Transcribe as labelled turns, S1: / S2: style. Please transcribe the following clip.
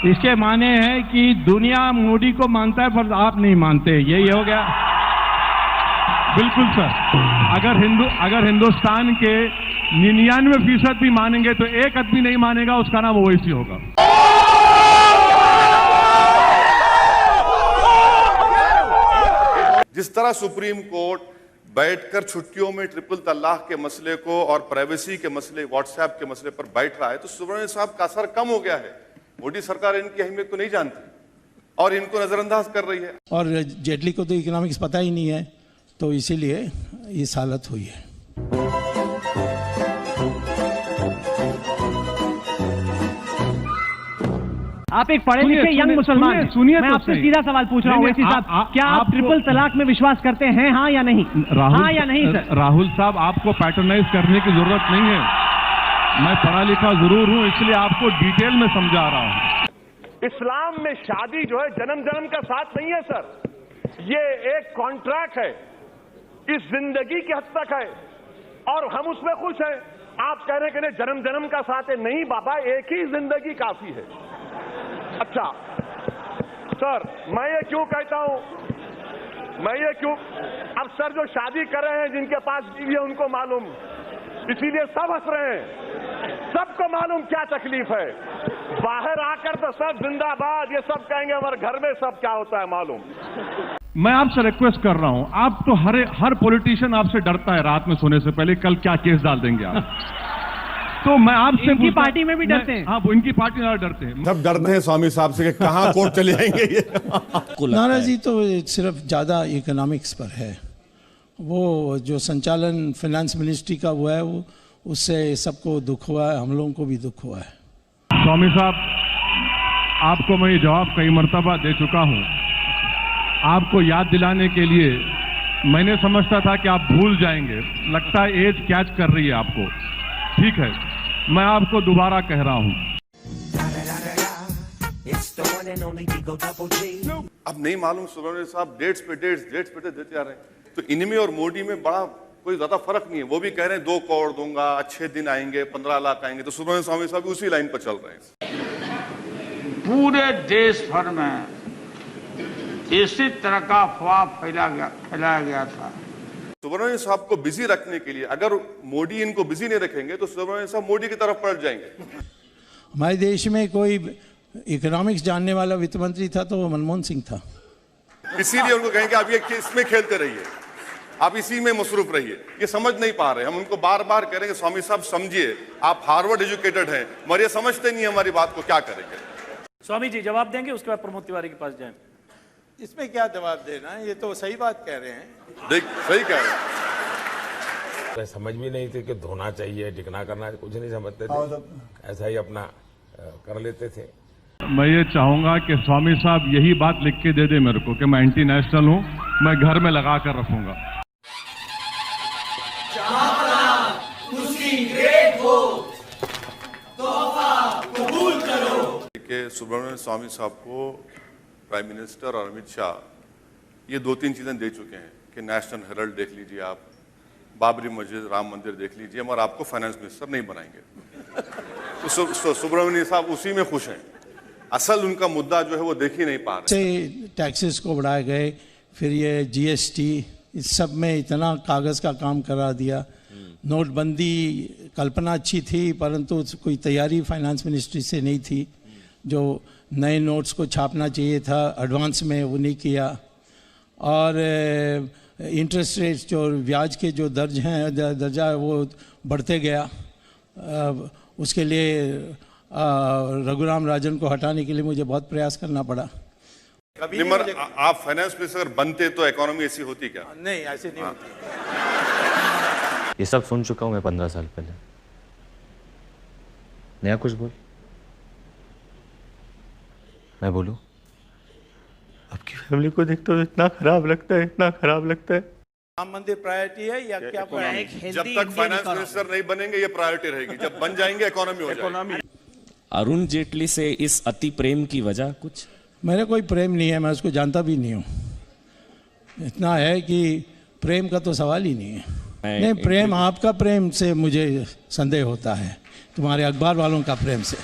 S1: इसके माने है कि दुनिया मोदी को मानता है पर आप नहीं मानते, यही हो गया। बिल्कुल सर, अगर हिंदुस्तान के 99% भी मानेंगे तो एक आदमी नहीं मानेगा, उसका नाम ओवैसी होगा।
S2: जिस तरह सुप्रीम कोर्ट बैठकर छुट्टियों में ट्रिपल तलाक के मसले को और प्राइवेसी के मसले, व्हाट्सएप के मसले पर बैठ रहा है, तो सुब्रमण्यम साहब का असर कम हो गया है। मोदी सरकार इनकी अहमियत को नहीं जानती और इनको नजरअंदाज कर रही है।
S3: और जेटली को तो इकोनॉमिक्स पता ही नहीं है, तो इसीलिए इस हालत हुई है।
S4: आप एक पढ़े लिखे यंग मुसलमान हैं। मैं आपसे सीधा सवाल पूछ रहा हूँ ओवैसी साहब, क्या आप ट्रिपल तलाक में विश्वास करते हैं, हाँ या नहीं? हाँ या नहीं सर?
S1: राहुल साहब, आपको पैटर्नाइज करने की जरूरत नहीं है। मैं पढ़ा लिखा जरूर हूँ, इसलिए आपको डिटेल में समझा रहा हूँ।
S5: इस्लाम में शादी जो है जन्म जन्म का साथ नहीं है सर, ये एक कॉन्ट्रैक्ट है, इस जिंदगी की हद तक है और हम उसमें खुश हैं। आप कह रहे हैं कि जन्म जन्म का साथ है, नहीं बाबा, एक ही जिंदगी काफी है। अच्छा सर, मैं ये क्यों कहता हूं, अब सर जो शादी कर रहे हैं, जिनके पास बीवी है उनको मालूम, इसीलिए सब हंस रहे हैं, सबको मालूम क्या तकलीफ है। बाहर आकर तो सब जिंदाबाद ये सब कहेंगे, हमारे घर में सब क्या होता है मालूम।
S1: मैं आपसे रिक्वेस्ट कर रहा हूं, आप तो हर पॉलिटिशियन आपसे डरता है रात में सोने से पहले, कल क्या केस डाल देंगे आप। तो मैं आपसे,
S4: इनकी पार्टी में भी डरते हैं।
S1: हाँ, वो इनकी पार्टी में डरते हैं।
S2: सब डरते हैं स्वामी साहब से कि कहां कोर्ट चले जाएंगे ये।
S3: नाराजी तो सिर्फ ज्यादा इकोनॉमिक्स पर है। वो जो संचालन फाइनेंस मिनिस्ट्री का हुआ है, वो उससे सबको दुख हुआ है, हम लोगों को भी दुख हुआ है।
S1: स्वामी साहब, आपको मैं ये जवाब कई मर्तबा दे चुका हूं। आपको याद दिलाने के लिए, मैंने समझता था कि आप भूल जाएंगे, लगता है एज कैच कर रही है आपको। ठीक है, मैं आपको दोबारा कह रहा हूं।
S2: अब नहीं मालूम सुब्रमण्यम साहब डेट्स पे डेट्स देते आ रहे हैं, तो इनमें और मोदी में बड़ा कोई ज्यादा फर्क नहीं है। वो भी कह रहे हैं 2 करोड़ दूंगा, अच्छे दिन आएंगे, 15 लाख आएंगे, तो सुब्रमण्यम स्वामी साहब उसी लाइन पर चल रहे हैं।
S6: पूरे देश भर में इसी तरह का अफवाह फैलाया गया था।
S2: सुब्रमण्यम साहब को बिजी रखने के लिए, अगर मोदी इनको बिजी नहीं रखेंगे तो सुब्रमण्यम साहब मोदी की तरफ पलट जाएंगे।
S3: हमारे देश में कोई इकोनॉमिक्स जानने वाला वित्त मंत्री था तो वो मनमोहन सिंह था।
S2: इसीलिए उनको कहेंगे आप ये इसमें खेलते रहिए, आप इसी में मसरूफ रहिए। ये समझ नहीं पा रहे, हम उनको बार बार करेंगे स्वामी साहब समझिए, आप हार्वर्ड एजुकेटेड हैं, मगर ये समझते नहीं है हमारी बात को, क्या करेंगे।
S7: स्वामी जी जवाब देंगे, उसके बाद प्रमोद तिवारी के पास जाएं।
S8: इसमें क्या जवाब देना है, ये तो सही बात कह रहे हैं।
S2: देख, सही कह रहे हैं।
S9: समझ भी नहीं थे कि धोना चाहिए, टिकना करना, कुछ नहीं समझते थे, ऐसा ही अपना कर लेते थे।
S1: मैं ये चाहूंगा कि स्वामी साहब यही बात लिख के दे दे मेरे को कि मैं एंटी नेशनल हूं, मैं घर में लगा कर रखूंगा।
S2: कि सुब्रमण्यम स्वामी साहब को प्राइम मिनिस्टर और अमित शाह ये 2-3 चीजें दे चुके हैं कि नेशनल हेराल्ड देख लीजिए आप, बाबरी मस्जिद, राम मंदिर देख लीजिए, मगर आपको फाइनेंस मिनिस्टर नहीं बनाएंगे। तो सुब्रमण्यम साहब उसी में खुश हैं, असल उनका मुद्दा जो है वो देख ही नहीं पा रहे।
S3: से टैक्सेस को बढ़ाए गए, फिर ये जीएसटी, इस सब में इतना कागज का काम करा दिया। नोटबंदी कल्पना अच्छी थी, परंतु कोई तैयारी फाइनेंस मिनिस्ट्री से नहीं थी। जो नए नोट्स को छापना चाहिए था एडवांस में, वो नहीं किया। और इंटरेस्ट रेट्स जो ब्याज के जो दर्जा है वो बढ़ते गया। उसके लिए रघुराम राजन को हटाने के लिए मुझे बहुत प्रयास करना पड़ा।
S2: मगर आप फाइनेंस मिनिस्टर बनते तो इकोनॉमी ऐसी होती क्या?
S8: नहीं, ऐसी नहीं होती।
S10: ये सब सुन चुका हूं मैं 15 साल पहले। नया कुछ बोल। मैं बोलूं?
S8: आपकी फैमिली को देखते हो इतना खराब लगता है, इतना खराब लगता है। राम मंदिर प्रायोरिटी है या क्या प्रायोरिटी?
S2: जब तक फाइनेंस मिनिस्टर नहीं बनेंगे ये प्रायोरिटी रहेगी, जब बन जाएंगे इकोनॉमी हो जाएगी।
S10: अरुण जेटली से इस अति प्रेम की वजह कुछ?
S3: मेरा कोई प्रेम नहीं है, मैं उसको जानता भी नहीं हूँ। इतना है कि प्रेम का तो सवाल ही नहीं है। नहीं, प्रेम आपका प्रेम से मुझे संदेह होता है, तुम्हारे अखबार वालों का प्रेम से।